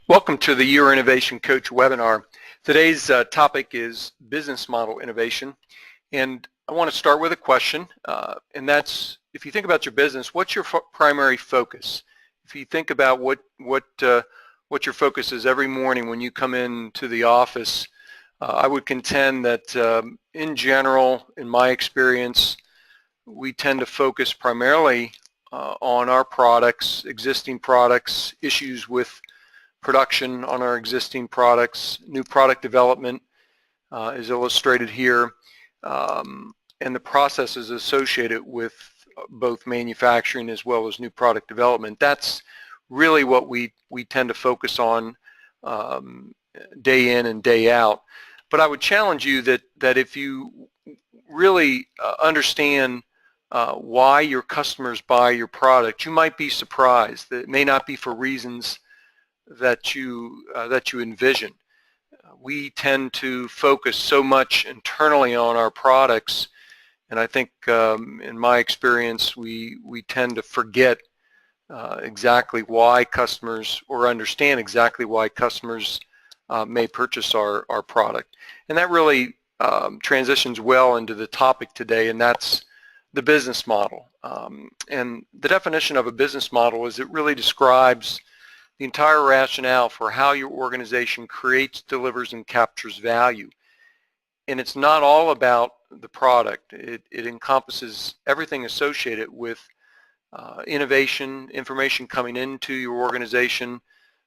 Welcome to the Your Innovation Coach webinar. Today's topic is business model innovation, and I want to start with a question, and that's, if you think about your business, what's your primary focus? If you think about what your focus is every morning when you come into the office, I would contend that in general, in my experience, we tend to focus primarily on our products, existing products, issues with production on our existing products, new product development is illustrated here, and the processes associated with both manufacturing as well as new product development. That's really what we tend to focus on day in and day out. But I would challenge you that if you really understand why your customers buy your product, you might be surprised that it may not be for reasons that you envision. We tend to focus so much internally on our products, and I think in my experience we tend to forget exactly why customers, or understand exactly why customers may purchase our product. And that really transitions well into the topic today, and that's the business model. And the definition of a business model is it really describes the entire rationale for how your organization creates, delivers, and captures value. And it's not all about the product. It encompasses everything associated with innovation, information coming into your organization,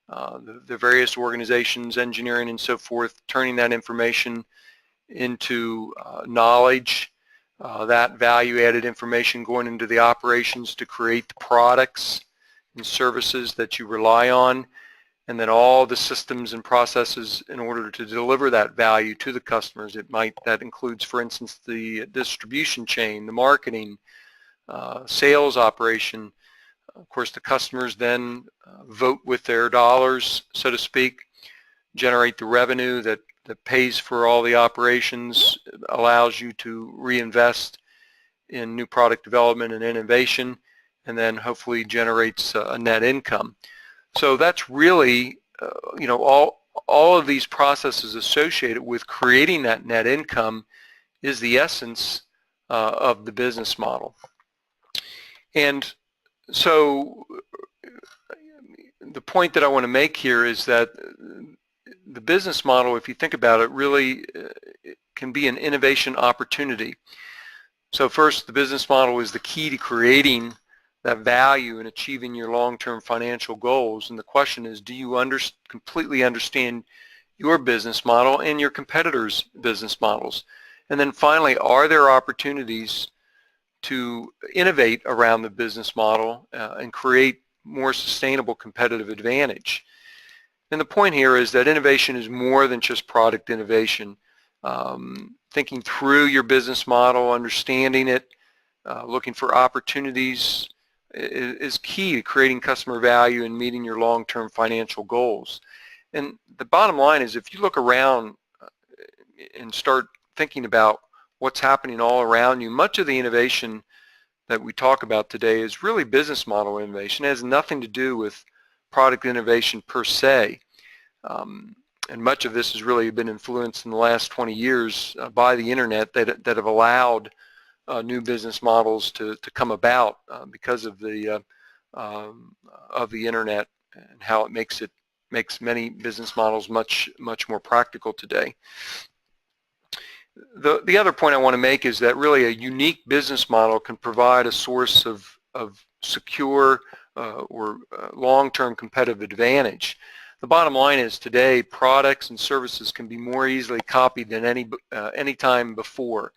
the various organizations, engineering and so forth, turning that information into knowledge, that value-added information going into the operations to create the products and services that you rely on, and then all the systems and processes in order to deliver that value to the customers. That includes, for instance, the distribution chain, the marketing, sales operation. Of course, the customers then vote with their dollars, so to speak, generate the revenue that pays for all the operations, allows you to reinvest in new product development and innovation, and then hopefully generates a net income. So that's really, all of these processes associated with creating that net income is the essence of the business model. And so the point that I want to make here is that the business model, if you think about it, really can be an innovation opportunity. So first, the business model is the key to creating that value and achieving your long-term financial goals. And the question is, do you completely understand your business model and your competitors' business models? And then finally, are there opportunities to innovate around the business model and create more sustainable competitive advantage? And the point here is that innovation is more than just product innovation. Thinking through your business model, understanding it, looking for opportunities is key to creating customer value and meeting your long-term financial goals. And the bottom line is, if you look around and start thinking about what's happening all around you, much of the innovation that we talk about today is really business model innovation. It has nothing to do with product innovation per se. And much of this has really been influenced in the last 20 years by the internet that have allowed new business models to come about because of the internet and how it makes many business models much more practical today. The other point I want to make is that really a unique business model can provide a source of secure or long-term competitive advantage. The bottom line is, today products and services can be more easily copied than any time before,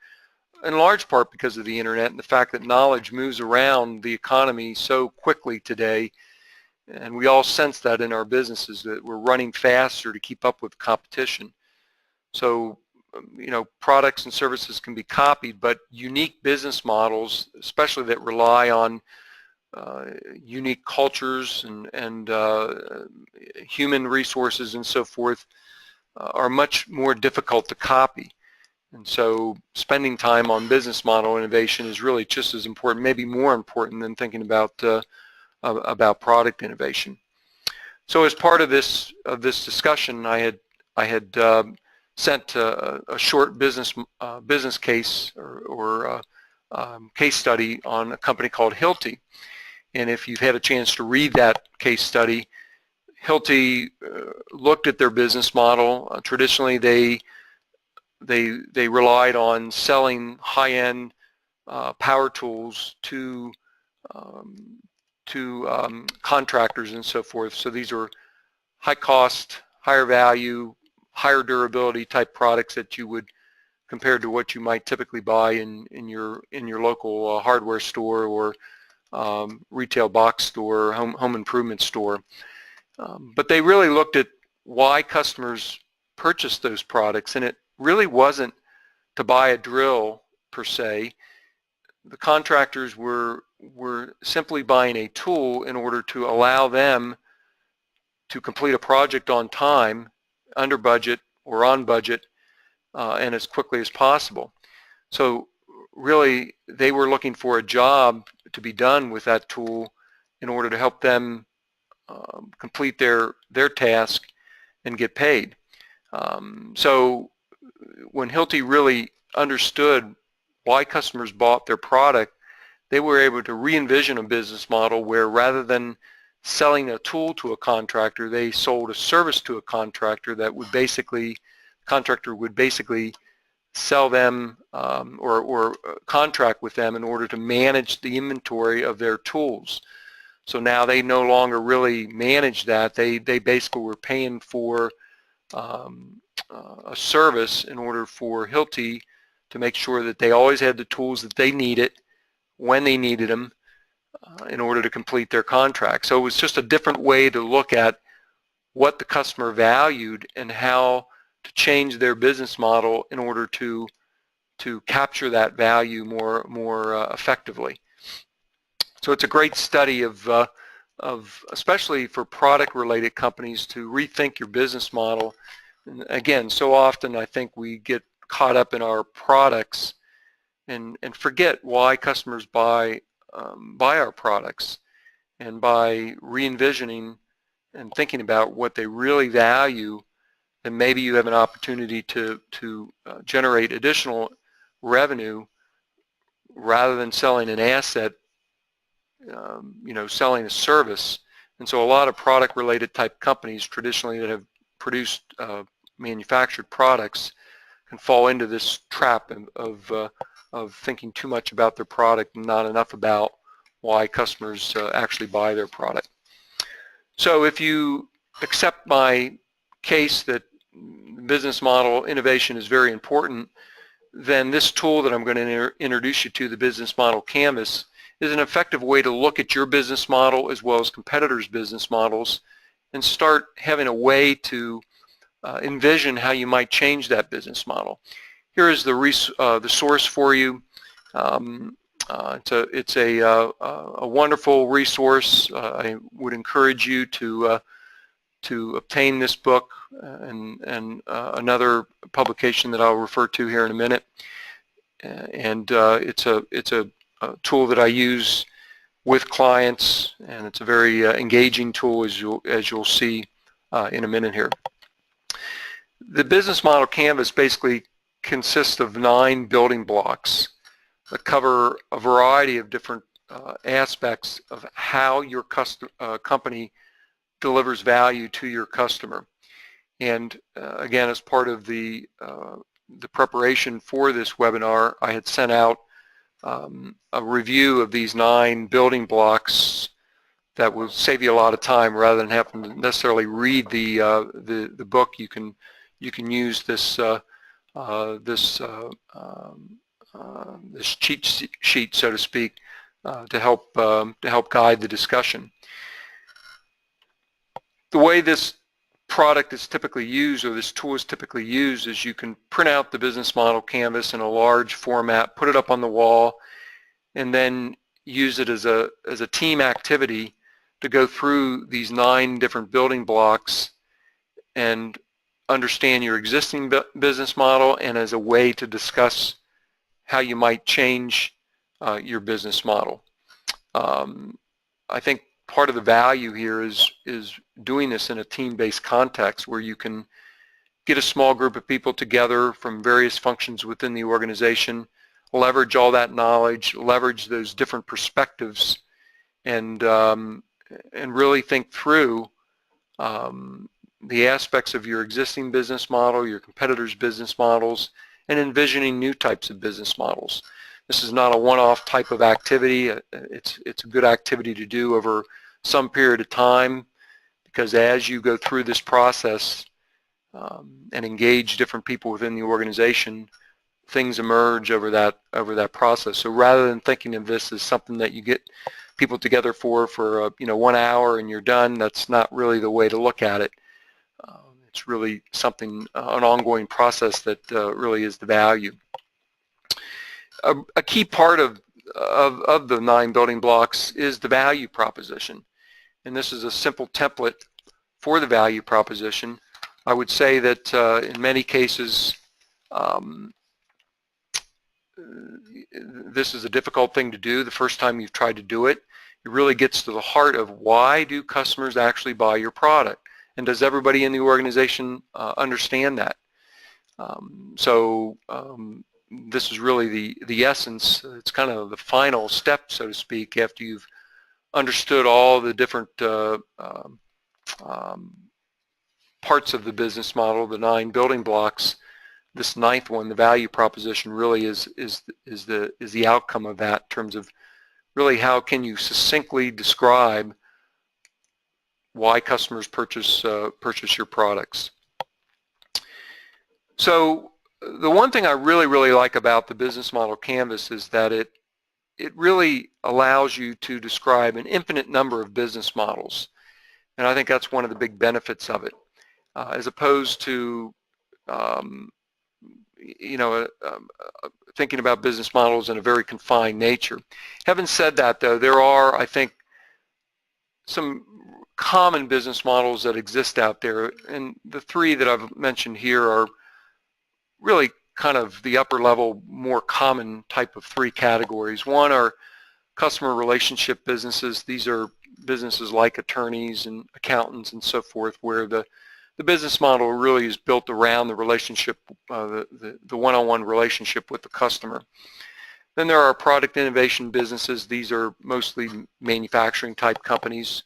in large part because of the internet and the fact that knowledge moves around the economy so quickly today, and we all sense that in our businesses, that we're running faster to keep up with competition. So products and services can be copied, but unique business models, especially that rely on unique cultures and human resources and so forth, are much more difficult to copy. And so spending time on business model innovation is really just as important, maybe more important, than thinking about product innovation. So as part of this discussion, I had sent a short business case or case study on a company called Hilti. And if you've had a chance to read that case study, Hilti looked at their business model. Traditionally, they relied on selling high-end power tools to contractors and so forth. So these are high cost, higher value, higher durability type products that you would compared to what you might typically buy in your local hardware store or retail box store, home improvement store. But they really looked at why customers purchased those products, and it really wasn't to buy a drill per se. The contractors were simply buying a tool in order to allow them to complete a project on time, under budget or on budget, and as quickly as possible. So really, they were looking for a job to be done with that tool in order to help them complete their task and get paid. So when Hilti really understood why customers bought their product, they were able to re-envision a business model where rather than selling a tool to a contractor, they sold a service to a contractor that would basically sell them or contract with them in order to manage the inventory of their tools. So now they no longer really manage that. They basically were paying for a service in order for Hilti to make sure that they always had the tools that they needed when they needed them in order to complete their contract. So it was just a different way to look at what the customer valued and how to change their business model in order to capture that value more effectively. So it's a great study of especially for product-related companies to rethink your business model. And again, so often I think we get caught up in our products and forget why customers buy our products. And by re-envisioning and thinking about what they really value, then maybe you have an opportunity to generate additional revenue rather than selling an asset, selling a service. And so a lot of product-related type companies traditionally that have produced manufactured products can fall into this trap of thinking too much about their product and not enough about why customers actually buy their product. So if you accept my case that business model innovation is very important, then this tool that I'm going to introduce you to, the Business Model Canvas, is an effective way to look at your business model as well as competitors' business models and start having a way to envision how you might change that business model. Here is the source for you. It's a wonderful resource. I would encourage you to obtain this book and another publication that I'll refer to here in a minute. And it's a tool that I use with clients, and it's a very engaging tool, as you'll see in a minute here. The Business Model Canvas basically consists of 9 building blocks that cover a variety of different aspects of how your company delivers value to your customer. And again, as part of the preparation for this webinar, I had sent out a review of these 9 building blocks that will save you a lot of time rather than having to necessarily read the book. You can use this this cheat sheet, so to speak, to help guide the discussion. The way this product is typically used, or this tool is typically used, is you can print out the business model canvas in a large format, put it up on the wall, and then use it as a team activity to go through these 9 different building blocks and understand your existing business model, and as a way to discuss how you might change your business model. I think part of the value here is doing this in a team-based context where you can get a small group of people together from various functions within the organization, leverage all that knowledge, leverage those different perspectives, and really think through the aspects of your existing business model, your competitors' business models, and envisioning new types of business models. This is not a one-off type of activity. It's a good activity to do over some period of time, because as you go through this process and engage different people within the organization, things emerge over that process. So rather than thinking of this as something that you get people together for 1 hour and you're done, that's not really the way to look at it. It's really something, an ongoing process that really is the value. A key part of the 9 building blocks is the value proposition. And this is a simple template for the value proposition. I would say that in many cases, this is a difficult thing to do the first time you've tried to do it. It really gets to the heart of why do customers actually buy your product? And does everybody in the organization understand that? This is really the essence. It's kind of the final step, so to speak, after you've understood all the different parts of the business model, the 9 building blocks. This 9th one, the value proposition, really is the outcome of that in terms of really how can you succinctly describe why customers purchase your products. So the one thing I really like about the business model canvas is that it really allows you to describe an infinite number of business models, and I think that's one of the big benefits of it, as opposed to thinking about business models in a very confined nature. Having said that, though, there are, I think, some common business models that exist out there, and the 3 that I've mentioned here are really kind of the upper level, more common type of 3 categories. One are customer relationship businesses. These are businesses like attorneys and accountants and so forth, where the business model really is built around the relationship, the one-on-one relationship with the customer. Then there are product innovation businesses. These are mostly manufacturing type companies.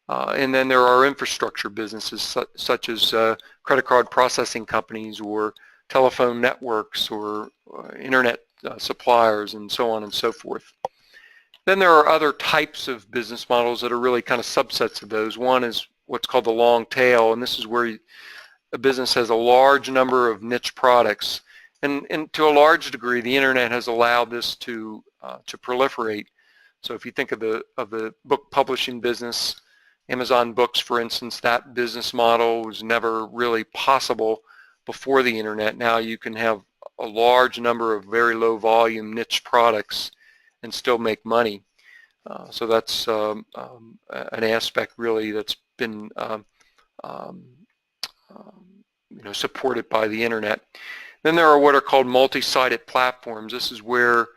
And then there are infrastructure businesses such as credit card processing companies or telephone networks or internet suppliers and so on and so forth. Then there are other types of business models that are really kind of subsets of those. One is what's called the long tail, and this is where a business has a large number of niche products. And to a large degree, the internet has allowed this to proliferate. So if you think of the book publishing business, Amazon Books, for instance, that business model was never really possible before the internet. Now you can have a large number of very low volume niche products and still make money. So that's an aspect really that's been supported by the internet. Then there are what are called multi-sided platforms. This is where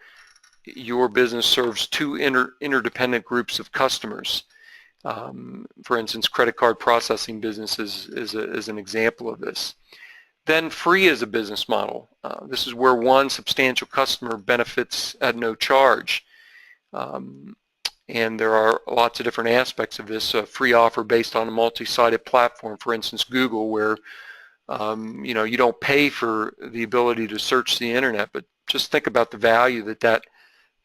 your business serves 2 interdependent groups of customers. For instance, credit card processing businesses is an example of this. Then free as a business model. This is where one substantial customer benefits at no charge. And there are lots of different aspects of this. A free offer based on a multi-sided platform, for instance, Google, where you don't pay for the ability to search the internet, but just think about the value that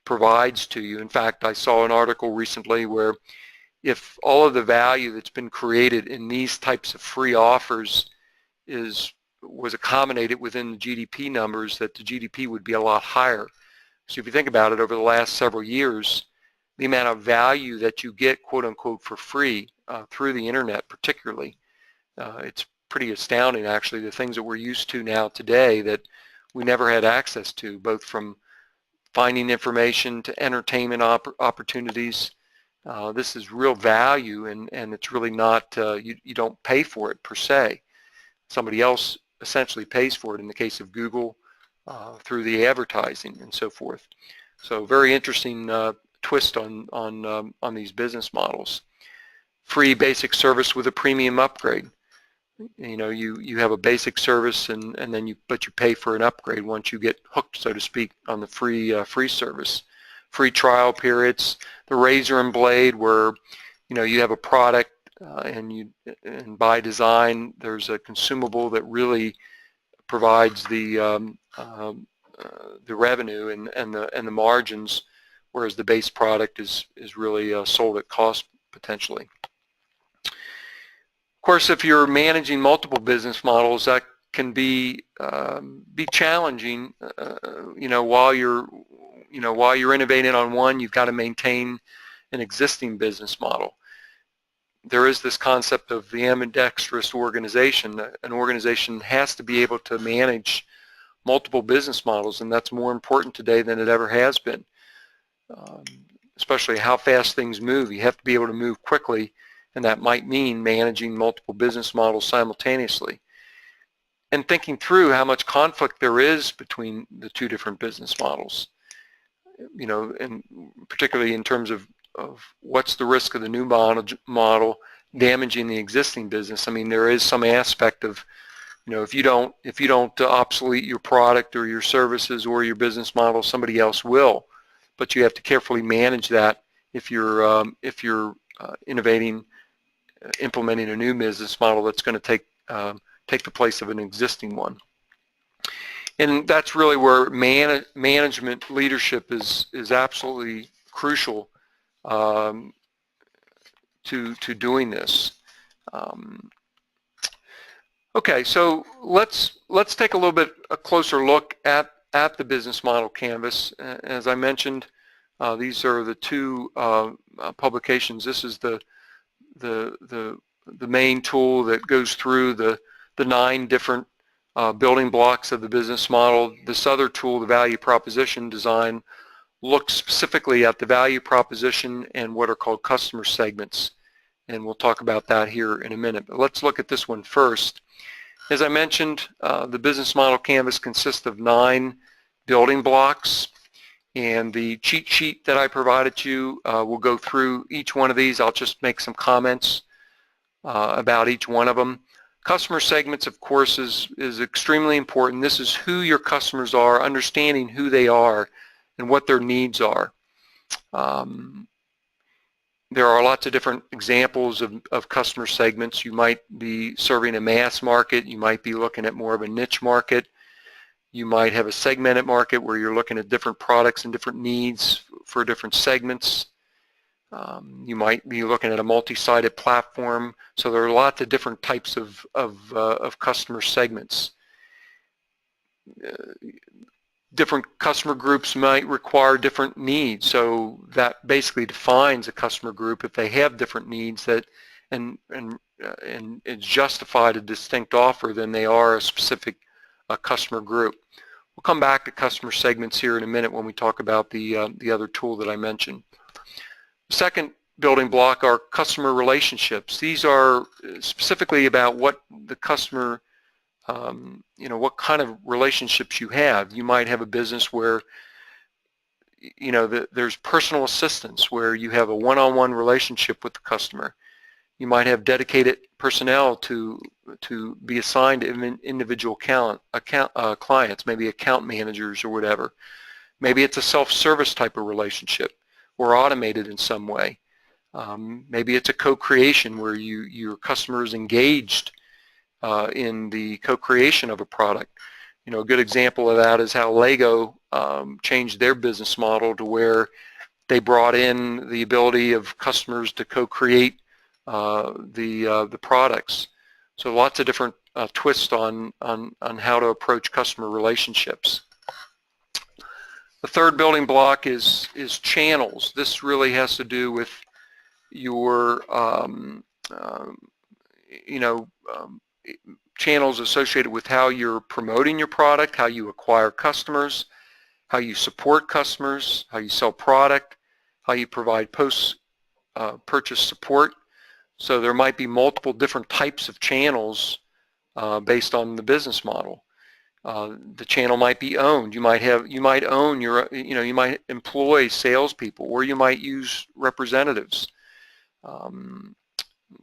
provides to you. In fact, I saw an article recently where if all of the value that's been created in these types of free offers was accommodated within the GDP numbers, that the GDP would be a lot higher. So if you think about it, over the last several years, the amount of value that you get, quote unquote, for free through the internet particularly, it's pretty astounding actually, the things that we're used to now today that we never had access to, both from finding information to entertainment opportunities. This is real value, and it's really not, you don't pay for it per se. Somebody else essentially pays for it in the case of Google through the advertising and so forth. So very interesting twist on these business models. Free basic service with a premium upgrade. You know, you have a basic service and then you pay for an upgrade once you get hooked, so to speak, on the free service. Free trial periods. The razor and blade, where you have a product and by design there's a consumable that really provides the revenue and the margins, whereas the base product is really sold at cost potentially. Of course, if you're managing multiple business models, that can be challenging. While you're innovating on one, you've got to maintain an existing business model. There is this concept of the ambidextrous organization. An organization has to be able to manage multiple business models, and that's more important today than it ever has been. Especially how fast things move. You have to be able to move quickly, and that might mean managing multiple business models simultaneously. And thinking through how much conflict there is between the two different business models. And particularly in terms of what's the risk of the new model damaging the existing business. I mean, there is some aspect of, if you don't obsolete your product or your services or your business model, somebody else will. But you have to carefully manage that if you're innovating, implementing a new business model that's going to take the place of an existing one. And that's really where management leadership is absolutely crucial to doing this. Okay, so let's take a closer look at the business model canvas. As I mentioned, these are the two publications. This is the main tool that goes through the 9 different building blocks of the business model. This other tool, the value proposition design, looks specifically at the value proposition and what are called customer segments. And we'll talk about that here in a minute. But let's look at this one first. As I mentioned, the business model canvas consists of 9 building blocks. And the cheat sheet that I provided you will go through each one of these. I'll just make some comments about each one of them. Customer segments, of course, is extremely important. This is who your customers are, understanding who they are and what their needs are. There are lots of different examples of customer segments. You might be serving a mass market. You might be looking at more of a niche market. You might have a segmented market where you're looking at different products and different needs for different segments. You might be looking at a multi-sided platform. So there are lots of different types of customer segments. Different customer groups might require different needs. So that basically defines a customer group if they have different needs that and it's justified a distinct offer, then they are a specific customer group. We'll come back to customer segments here in a minute when we talk about the other tool that I mentioned. The second building block are customer relationships. These are specifically about what the customer, what kind of relationships you have. You might have a business where, there's personal assistance, where you have a one-on-one relationship with the customer. You might have dedicated personnel to be assigned to individual clients, maybe account managers or whatever. Maybe it's a self-service type of relationship or automated in some way. Maybe it's a co-creation where your customer is engaged in the co-creation of a product. A good example of that is how Lego changed their business model to where they brought in the ability of customers to co-create the products. So lots of different twists on how to approach customer relationships. The third building block is channels. This really has to do with your channels associated with how you're promoting your product, how you acquire customers, how you support customers, how you sell product, how you provide post-purchase support. So there might be multiple different types of channels based on the business model. The channel might be owned. You might own your, you might employ salespeople, or you might use representatives.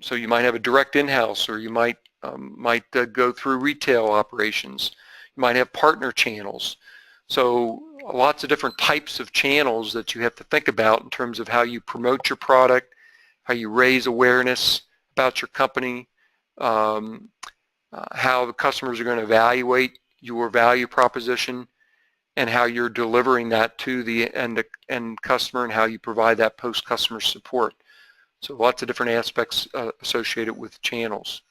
So you might have a direct in-house, or you might go through retail operations. You might have partner channels. So lots of different types of channels that you have to think about in terms of how you promote your product, how you raise awareness about your company, how the customers are going to evaluate your value proposition, and how you're delivering that to the end customer, and how you provide that post-customer support. So lots of different aspects associated with channels.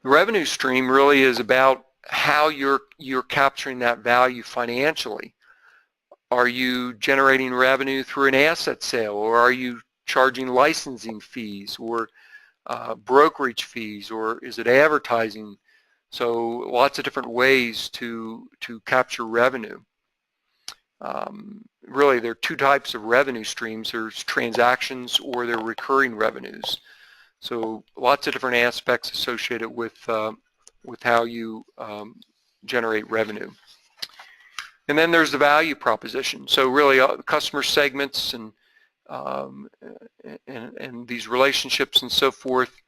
The revenue stream really is about how you're capturing that value financially. Are you generating revenue through an asset sale, or are you charging licensing fees, or brokerage fees, or is it advertising? So lots of different ways to capture revenue. Really, there are two types of revenue streams. There's transactions, or they're recurring revenues. So lots of different aspects associated with how you generate revenue. And then there's the value proposition. So really, customer segments and these relationships and so forth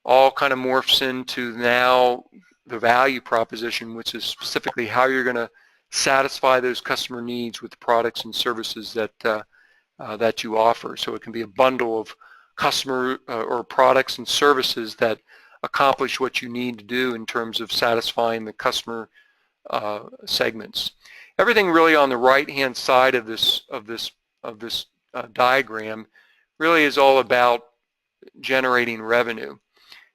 all kind of morphs into now the value proposition, which is specifically how you're going to satisfy those customer needs with the products and services that you offer. So it can be a bundle of customer or products and services that accomplish what you need to do in terms of satisfying the customer segments. Everything really on the right-hand side of this diagram really is all about generating revenue.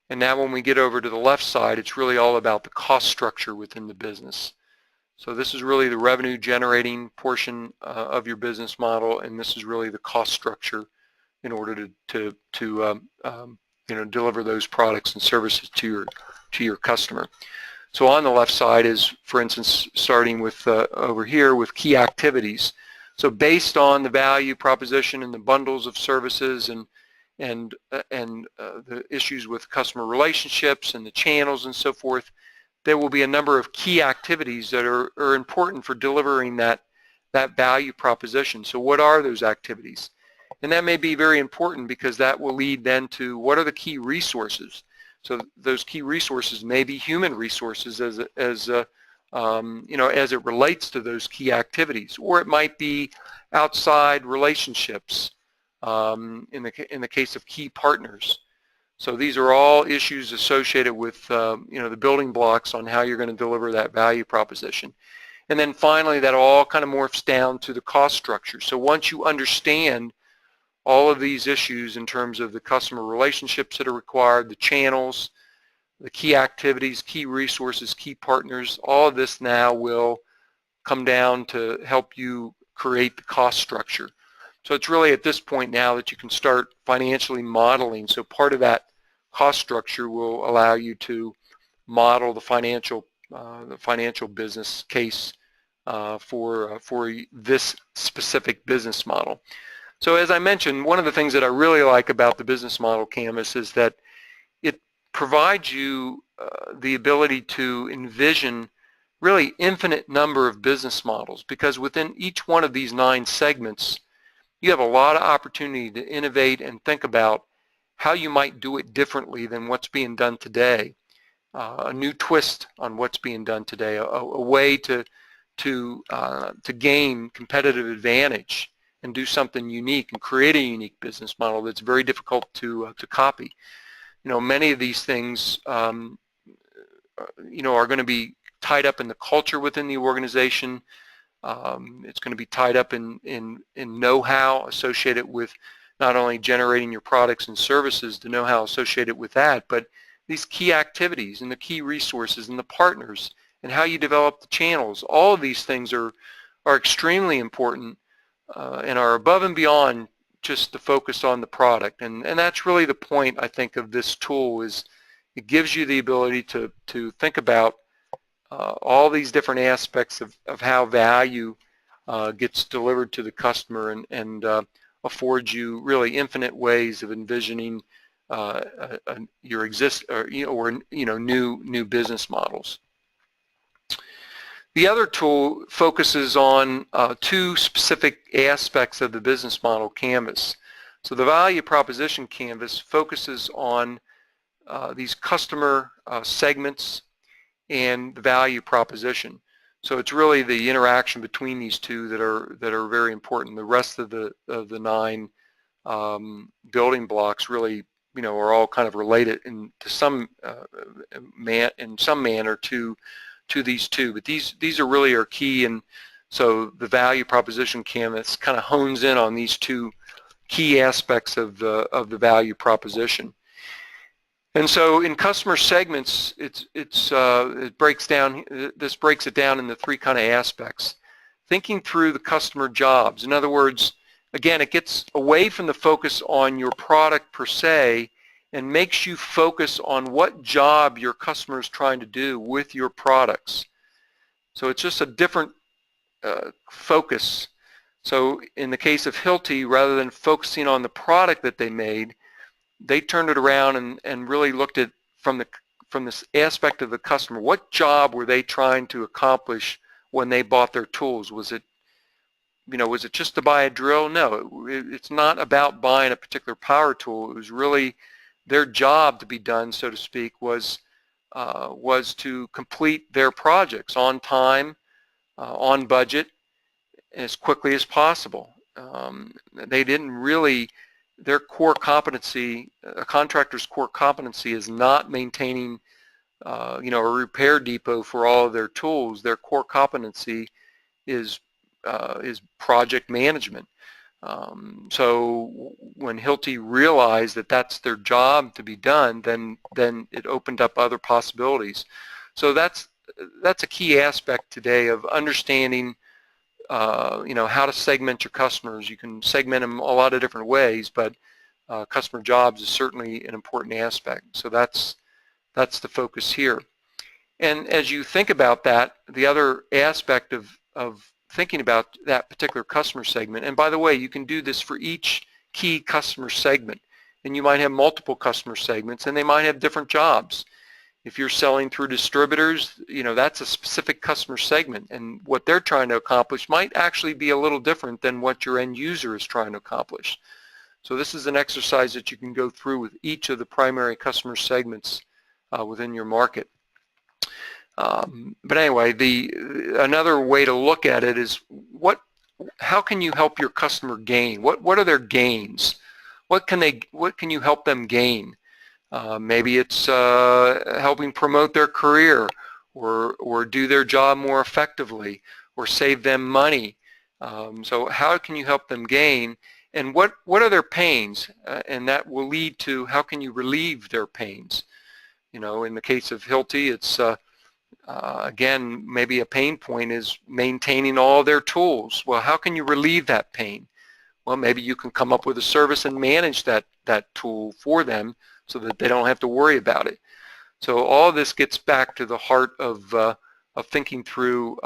And now when we get over to the left side, it's really all about the cost structure within the business. So this is really the revenue generating portion of your business model, and this is really the cost structure in order to deliver those products and services to your customer. So on the left side is, for instance, starting with over here with key activities. So based on the value proposition and the bundles of services and the issues with customer relationships and the channels and so forth, there will be a number of key activities that are important for delivering that value proposition. So what are those activities? And that may be very important because that will lead then to what are the key resources. So those key resources may be human resources as it relates to those key activities, or it might be outside relationships in the case of key partners. So these are all issues associated with the building blocks on how you're going to deliver that value proposition. And then finally, that all kind of morphs down to the cost structure. So once you understand all of these issues in terms of the customer relationships that are required, the channels, the key activities, key resources, key partners, all of this now will come down to help you create the cost structure. So it's really at this point now that you can start financially modeling. So part of that cost structure will allow you to model the financial business case for this specific business model. So as I mentioned, one of the things that I really like about the business model canvas is that it provides you the ability to envision really infinite number of business models, because within each one of these 9 segments, you have a lot of opportunity to innovate and think about how you might do it differently than what's being done today, a new twist on what's being done today, a way to gain competitive advantage and do something unique and create a unique business model that's very difficult to copy. Many of these things are going to be tied up in the culture within the organization. It's going to be tied up in know-how associated with not only generating your products and services, the know-how associated with that, but these key activities and the key resources and the partners and how you develop the channels. All of these things are extremely important and are above and beyond just the focus on the product. And that's really the point, I think, of this tool, is it gives you the ability to think about all these different aspects of how value gets delivered to the customer, and affords you really infinite ways of envisioning your new business models. The other tool focuses on two specific aspects of the business model canvas. So the value proposition canvas focuses on these customer segments and the value proposition. So it's really the interaction between these two that are very important. The rest of the 9 building blocks really, are all kind of related in some manner to these two. But these are really our key, and so the value proposition canvas kind of hones in on these two key aspects of the value proposition. And so in customer segments, it breaks down. This breaks it down into 3 kind of aspects. Thinking through the customer jobs. In other words, again, it gets away from the focus on your product per se and makes you focus on what job your customer is trying to do with your products. So it's just a different focus. So in the case of Hilti, rather than focusing on the product that they made, they turned it around and really looked at from this aspect of the customer. What job were they trying to accomplish when they bought their tools? Was it just to buy a drill? No, it's not about buying a particular power tool. It was really their job to be done, so to speak, was to complete their projects on time, on budget, as quickly as possible. They didn't really, their core competency, a contractor's core competency is not maintaining a repair depot for all of their tools. Their core competency is project management. So when Hilti realized that that's their job to be done, then it opened up other possibilities. So that's a key aspect today of understanding how to segment your customers. You can segment them a lot of different ways, but customer jobs is certainly an important aspect. So that's the focus here. And as you think about that, the other aspect of thinking about that particular customer segment, and by the way, you can do this for each key customer segment, and you might have multiple customer segments, and they might have different jobs. If you're selling through distributors, that's a specific customer segment, and what they're trying to accomplish might actually be a little different than what your end user is trying to accomplish. So this is an exercise that you can go through with each of the primary customer segments within your market. But anyway, another way to look at it is how can you help your customer gain? What are their gains? What can you help them gain? Maybe it's helping promote their career, or do their job more effectively, or save them money. So how can you help them gain, and what are their pains? And that will lead to how can you relieve their pains. In the case of Hilti, it's again, maybe a pain point is maintaining all their tools. Well, how can you relieve that pain? Well, maybe you can come up with a service and manage that tool for them so that they don't have to worry about it. So all of this gets back to the heart of thinking through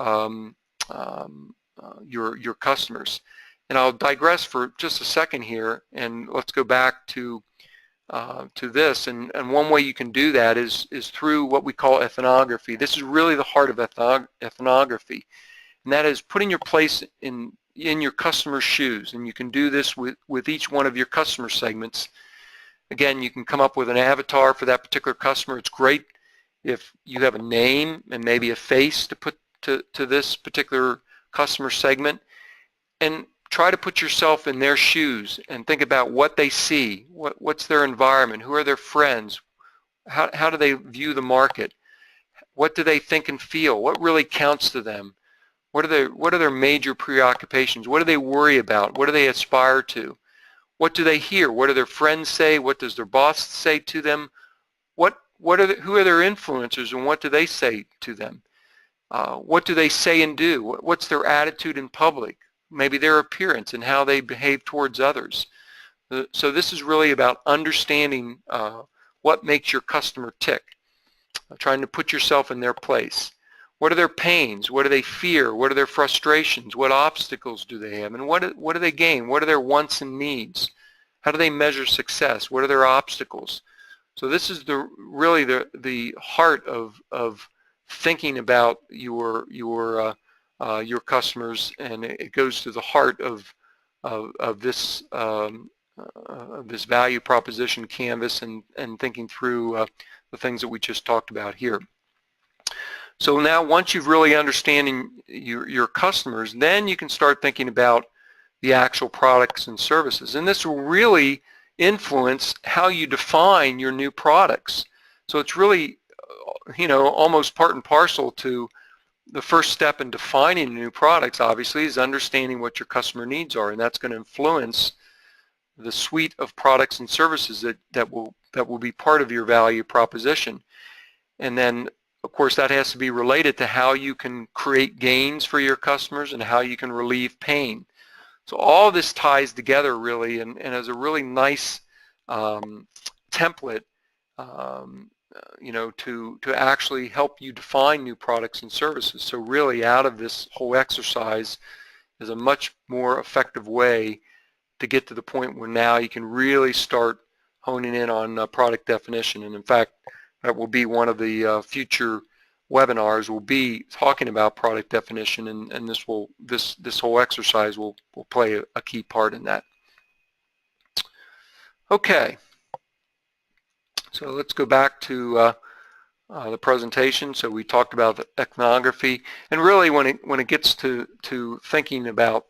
your customers. And I'll digress for just a second here, and let's go back to this. And one way you can do that is through what we call ethnography. This is really the heart of ethnography, and that is putting your place in your customer's shoes. And you can do this with each one of your customer segments. Again, you can come up with an avatar for that particular customer. It's great if you have a name and maybe a face to put to this particular customer segment, and try to put yourself in their shoes and think about what they see, what's their environment, who are their friends, how do they view the market, what do they think and feel, what really counts to them, what are their major preoccupations, what do they worry about, what do they aspire to, what do they hear, what do their friends say, what does their boss say to them, who are their influencers and what do they say to them, what do they say and do, what's their attitude in public, maybe their appearance and how they behave towards others. So this is really about understanding what makes your customer tick, trying to put yourself in their place. What are their pains? What do they fear? What are their frustrations? What obstacles do they have? And what do they gain? What are their wants and needs? How do they measure success? What are their obstacles? So this is really the heart of thinking about your customers, and it goes to the heart of this value proposition canvas, and thinking through the things that we just talked about here. So now, once you've really understanding your customers, then you can start thinking about the actual products and services, and this will really influence how you define your new products. So it's really, almost part and parcel to the first step in defining new products, obviously, is understanding what your customer needs are, and that's going to influence the suite of products and services that will be part of your value proposition. And then, of course, that has to be related to how you can create gains for your customers and how you can relieve pain. So all this ties together really, and as a really nice template, to actually help you define new products and services. So really, out of this whole exercise is a much more effective way to get to the point where now you can really start honing in on product definition. And in fact, that will be one of the future webinars. Will be talking about product definition, and this whole exercise will play a key part in that. Okay, so let's go back to the presentation. So we talked about the ethnography, and really when it gets to thinking about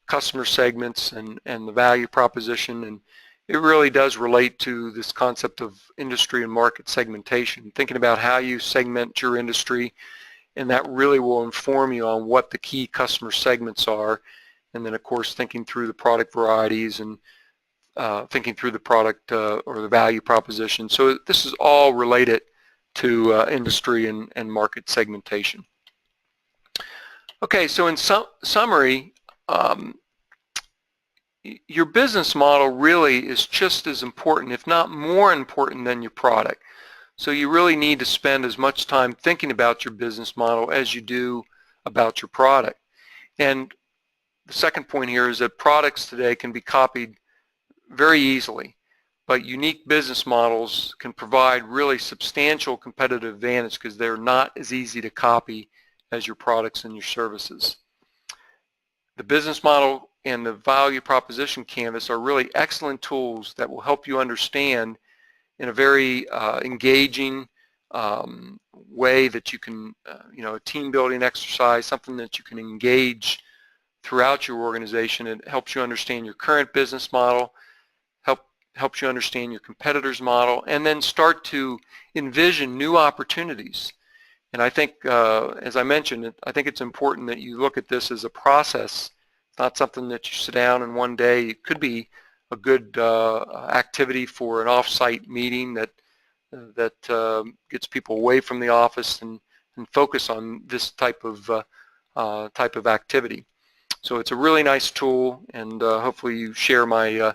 customer segments and the value proposition, and it really does relate to this concept of industry and market segmentation, thinking about how you segment your industry, and that really will inform you on what the key customer segments are, and then of course thinking through the product varieties and thinking through the product or the value proposition. So this is all related to industry and market segmentation. Okay, so in summary, your business model really is just as important, if not more important, than your product. So you really need to spend as much time thinking about your business model as you do about your product. And the second point here is that products today can be copied very easily, but unique business models can provide really substantial competitive advantage because they're not as easy to copy as your products and your services. The business model and the value proposition canvas are really excellent tools that will help you understand in a very engaging way that you can, a team building exercise, something that you can engage throughout your organization. It helps you understand your current business model, helps you understand your competitor's model, and then start to envision new opportunities. And I think, as I mentioned, I think it's important that you look at this as a process. It's not something that you sit down in one day. It could be a good activity for an off-site meeting that gets people away from the office and focus on this type of activity. So it's a really nice tool, and hopefully you share my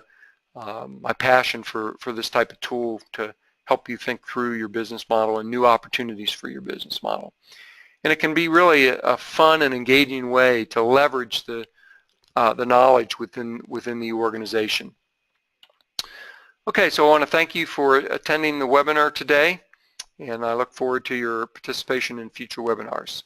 my passion for this type of tool to help you think through your business model and new opportunities for your business model. And it can be really a fun and engaging way to leverage the knowledge within the organization. Okay, so I want to thank you for attending the webinar today, and I look forward to your participation in future webinars.